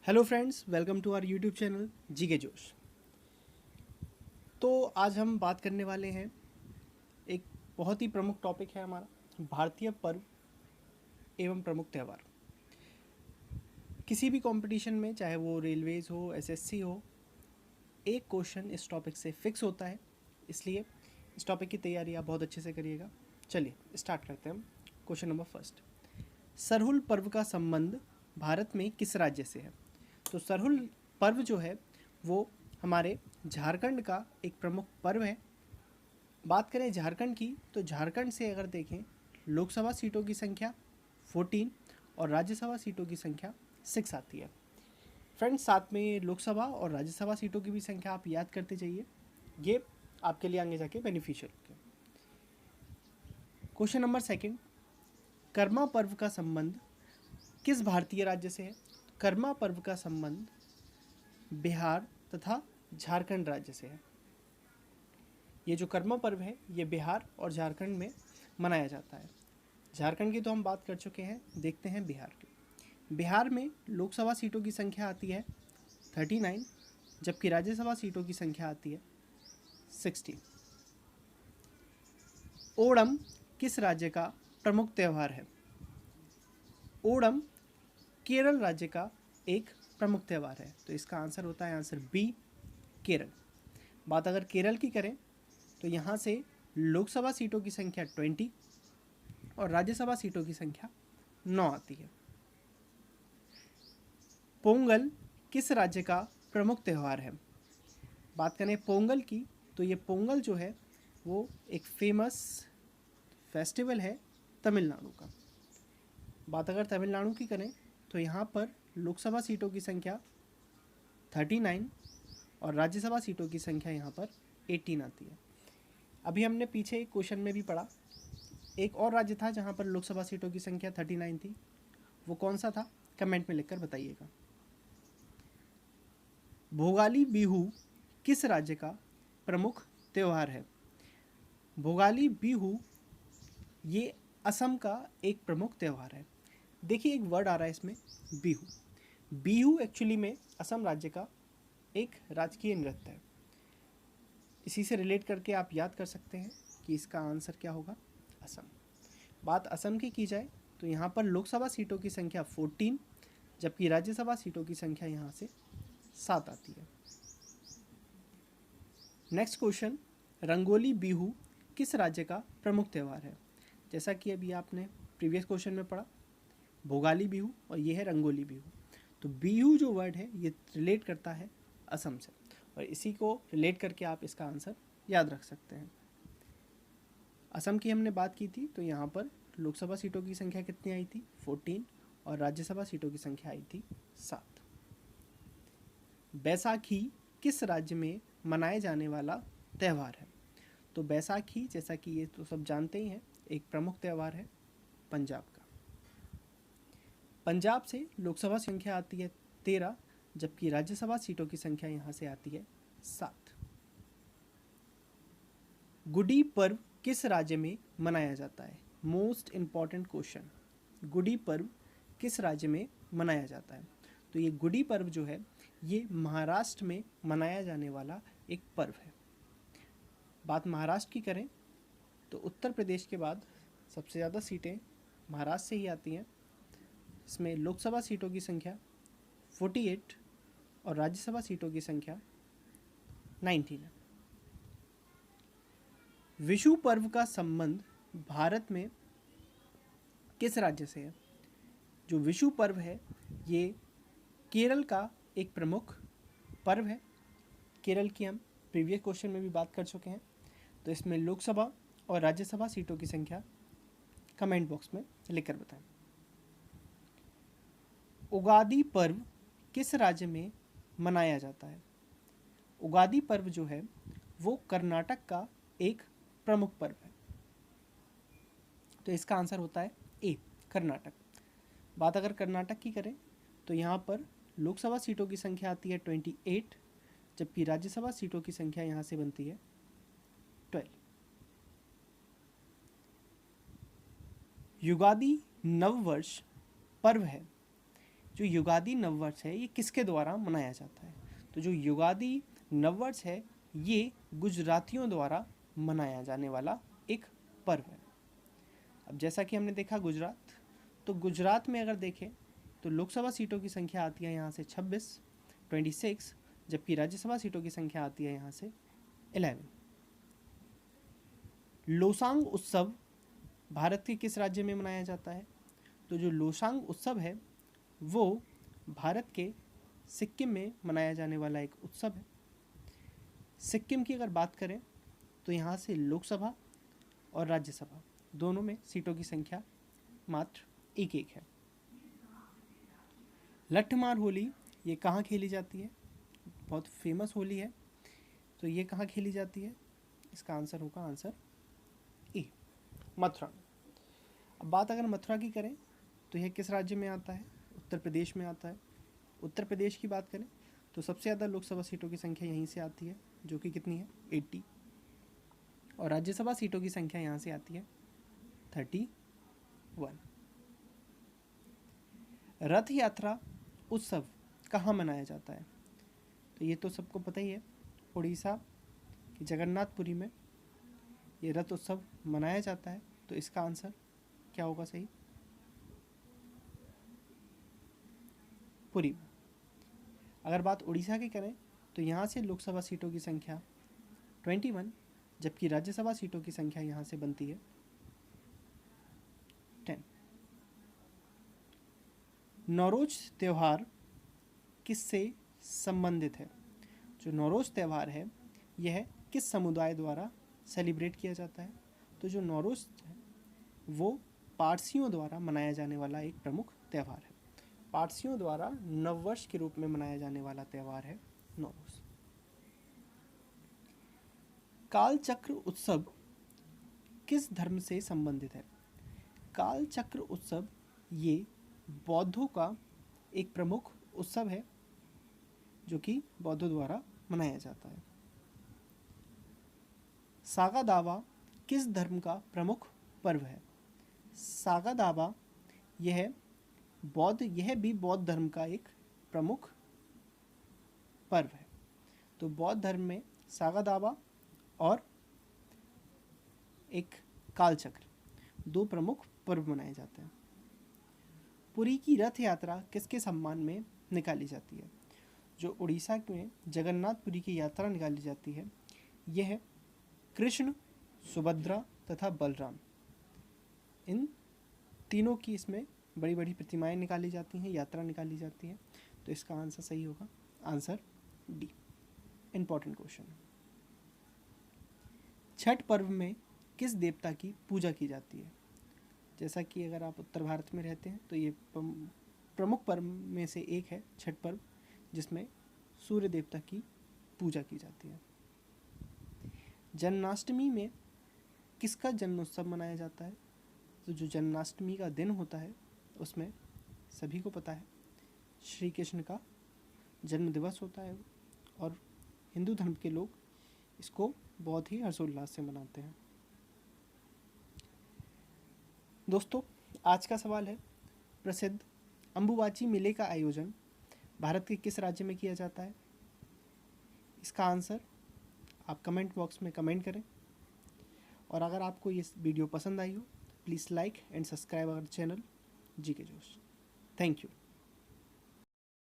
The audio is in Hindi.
Hello friends, welcome to our YouTube channel GK Josh. तो आज हम बात करने वाले हैं, एक बहुत ही प्रमुख टॉपिक है हमारा, भारतीय पर्व एवं प्रमुख त्यौहार। किसी भी कंपटीशन में, चाहे वो रेलवेज हो, एसएससी हो, एक क्वेश्चन इस टॉपिक से फिक्स होता है, इसलिए इस टॉपिक की तैयारी आप बहुत अच्छे से करिएगा। चलिए स्टार्ट करते हैं हम। क्वेश्चन नंबर फर्स्ट, सरहुल पर्व का संबंध भारत में किस राज्य से है? तो सरहुल पर्व जो है वो हमारे झारखंड का एक प्रमुख पर्व है। बात करें झारखंड की, तो झारखंड से अगर देखें, लोकसभा सीटों की संख्या 14 और राज्यसभा सीटों की संख्या 6 आती है। फ्रेंड्स, साथ में लोकसभा और राज्यसभा सीटों की भी संख्या आप याद करते जाइए, ये आपके लिए आगे जाके बेनिफिशियल है। क्वेश्चन नंबर सेकंड, कर्मा पर्व का संबंध किस भारतीय राज्य से है? कर्मा पर्व का संबंध बिहार तथा झारखंड राज्य से है। ये जो कर्मा पर्व है ये बिहार और झारखंड में मनाया जाता है। झारखंड की तो हम बात कर चुके हैं, देखते हैं बिहार की। बिहार में लोकसभा सीटों की संख्या आती है 39, जबकि राज्यसभा सीटों की संख्या आती है 60। ओणम किस राज्य का प्रमुख त्यौहार है? ओणम केरल राज्य का एक प्रमुख त्यौहार है, तो इसका आंसर होता है आंसर बी, केरल। बात अगर केरल की करें तो यहाँ से लोकसभा सीटों की संख्या 20 और राज्यसभा सीटों की संख्या 9 आती है। पोंगल किस राज्य का प्रमुख त्यौहार है? बात करें पोंगल की, तो ये पोंगल जो है वो एक फेमस फेस्टिवल है तमिलनाडु का। बात अगर तमिलनाडु की करें तो यहाँ पर लोकसभा सीटों की संख्या 39 और राज्यसभा सीटों की संख्या यहाँ पर 18 आती है। अभी हमने पीछे एक क्वेश्चन में भी पढ़ा, एक और राज्य था जहाँ पर लोकसभा सीटों की संख्या 39 थी, वो कौन सा था? कमेंट में लिखकर बताइएगा। भोगाली बिहू किस राज्य का प्रमुख त्यौहार है? भोगाली बिहू ये असम का एक प्रमुख त्यौहार है। देखिए, एक वर्ड आ रहा है इसमें, बिहू। बिहू एक्चुअली में असम राज्य का एक राजकीय नृत्य है। इसी से रिलेट करके आप याद कर सकते हैं कि इसका आंसर क्या होगा, असम। बात असम की जाए तो यहाँ पर लोकसभा सीटों की संख्या 14, जबकि राज्यसभा सीटों की संख्या यहाँ से 7 आती है। नेक्स्ट क्वेश्चन, रंगोली बिहू किस राज्य का प्रमुख त्यौहार है? जैसा कि अभी आपने प्रीवियस क्वेश्चन में पढ़ा, भोगाली बिहू और ये है रंगोली बिहू। तो बिहू जो वर्ड है ये रिलेट करता है असम से, और इसी को रिलेट करके आप इसका आंसर याद रख सकते हैं। असम की हमने बात की थी, तो यहाँ पर लोकसभा सीटों की संख्या कितनी आई थी? 14 और राज्यसभा सीटों की संख्या आई थी 7। बैसाखी किस राज्य में मनाए जाने वाला त्यौहार है? तो बैसाखी, जैसा कि ये तो सब जानते ही हैं, एक प्रमुख त्यौहार है पंजाब का। पंजाब से लोकसभा संख्या आती है 13, जबकि राज्यसभा सीटों की संख्या यहाँ से आती है 7। गुड़ी पर्व किस राज्य में मनाया जाता है? मोस्ट इम्पॉर्टेंट क्वेश्चन, गुड़ी पर्व किस राज्य में मनाया जाता है? तो ये गुड़ी पर्व जो है ये महाराष्ट्र में मनाया जाने वाला एक पर्व है। बात महाराष्ट्र की करें तो उत्तर प्रदेश के बाद सबसे ज़्यादा सीटें महाराष्ट्र से ही आती हैं। इसमें लोकसभा सीटों की संख्या 48 और राज्यसभा सीटों की संख्या 19 है। विशु पर्व का संबंध भारत में किस राज्य से है? जो विशु पर्व है ये केरल का एक प्रमुख पर्व है। केरल की हम प्रीवियस क्वेश्चन में भी बात कर चुके हैं। तो इसमें लोकसभा और राज्यसभा सीटों की संख्या कमेंट बॉक्स में लिखकर बताएं। उगादी पर्व किस राज्य में मनाया जाता है? उगादी पर्व जो है वो कर्नाटक का एक प्रमुख पर्व है, तो इसका आंसर होता है ए, कर्नाटक। बात अगर कर्नाटक की करें तो यहाँ पर लोकसभा सीटों की संख्या आती है 28, जबकि राज्यसभा सीटों की संख्या यहाँ से बनती है 12। युगादि नववर्ष पर्व है, जो युगादि नववर्ष है ये किसके द्वारा मनाया जाता है? तो जो युगादि नववर्ष है ये गुजरातियों द्वारा मनाया जाने वाला एक पर्व है। अब जैसा कि हमने देखा गुजरात, तो गुजरात में अगर देखें तो लोकसभा सीटों की संख्या आती है यहाँ से 26, जबकि राज्यसभा सीटों की संख्या आती है यहाँ से 11। लोसांग उत्सव भारत के किस राज्य में मनाया जाता है? तो जो लोसांग उत्सव है वो भारत के सिक्किम में मनाया जाने वाला एक उत्सव है। सिक्किम की अगर बात करें तो यहाँ से लोकसभा और राज्यसभा दोनों में सीटों की संख्या मात्र 1-1 है। लट्ठमार होली ये कहाँ खेली जाती है? बहुत फेमस होली है, तो ये कहाँ खेली जाती है? इसका आंसर होगा आंसर ए, मथुरा। अब बात अगर मथुरा की करें तो यह किस राज्य में आता है? उत्तर प्रदेश में आता है। उत्तर प्रदेश की बात करें तो सबसे ज़्यादा लोकसभा सीटों की संख्या यहीं से आती है, जो कि कितनी है? 80। और राज्यसभा सीटों की संख्या यहाँ से आती है 31। रथ यात्रा उत्सव कहाँ मनाया जाता है? तो ये तो सबको पता ही है, उड़ीसा की जगन्नाथपुरी में ये रथ उत्सव मनाया जाता है। तो इसका आंसर क्या होगा सही? पुरी में। अगर बात उड़ीसा की करें तो यहाँ से लोकसभा सीटों की संख्या 21, जबकि राज्यसभा सीटों की संख्या यहाँ से बनती है 10। नौरोज त्यौहार किससे संबंधित है? जो नौरोज त्यौहार है यह किस समुदाय द्वारा सेलिब्रेट किया जाता है? तो जो नौरोज है वो पारसियों द्वारा मनाया जाने वाला एक प्रमुख त्यौहार है। पारसियों द्वारा नववर्ष के रूप में मनाया जाने वाला त्यौहार है नौरोज। कालचक्र उत्सव किस धर्म से संबंधित है? कालचक्र उत्सव ये बौद्धों का एक प्रमुख उत्सव है, जो कि बौद्धों द्वारा मनाया जाता है। सागा दावा किस धर्म का प्रमुख पर्व है? सागा दावा यह भी बौद्ध धर्म का एक प्रमुख पर्व है। तो बौद्ध धर्म में सागा दावा और एक कालचक्र 2 प्रमुख पर्व मनाए जाते हैं। पुरी की रथ यात्रा किसके सम्मान में निकाली जाती है? जो उड़ीसा में जगन्नाथपुरी की यात्रा निकाली जाती है यह कृष्ण, सुभद्रा तथा बलराम इन तीनों की इसमें बड़ी बड़ी प्रतिमाएं निकाली जाती हैं, यात्रा निकाली जाती है। तो इसका आंसर सही होगा answer D. Important question. Chhath पर्व में किस देवता की पूजा की जाती है? जैसा कि अगर आप उत्तर भारत में रहते हैं तो ये प्रमुख पर्व में से एक है छठ पर्व, जिसमें सूर्य देवता की पूजा की जाती है। जन्माष्टमी में किसका जन्मोत्सव मनाया जाता है? तो जो जन्माष्टमी का दिन होता है उसमें सभी को पता है श्री कृष्ण का जन्म दिवस होता है, और हिंदू धर्म के लोग इसको बहुत ही हर्षोल्लास से मनाते हैं। दोस्तों, आज का सवाल है, प्रसिद्ध अंबुबाची मेले का आयोजन भारत के किस राज्य में किया जाता है? इसका आंसर आप कमेंट बॉक्स में कमेंट करें, और अगर आपको ये वीडियो पसंद आई हो please like and subscribe our channel G K Josh. Thank you.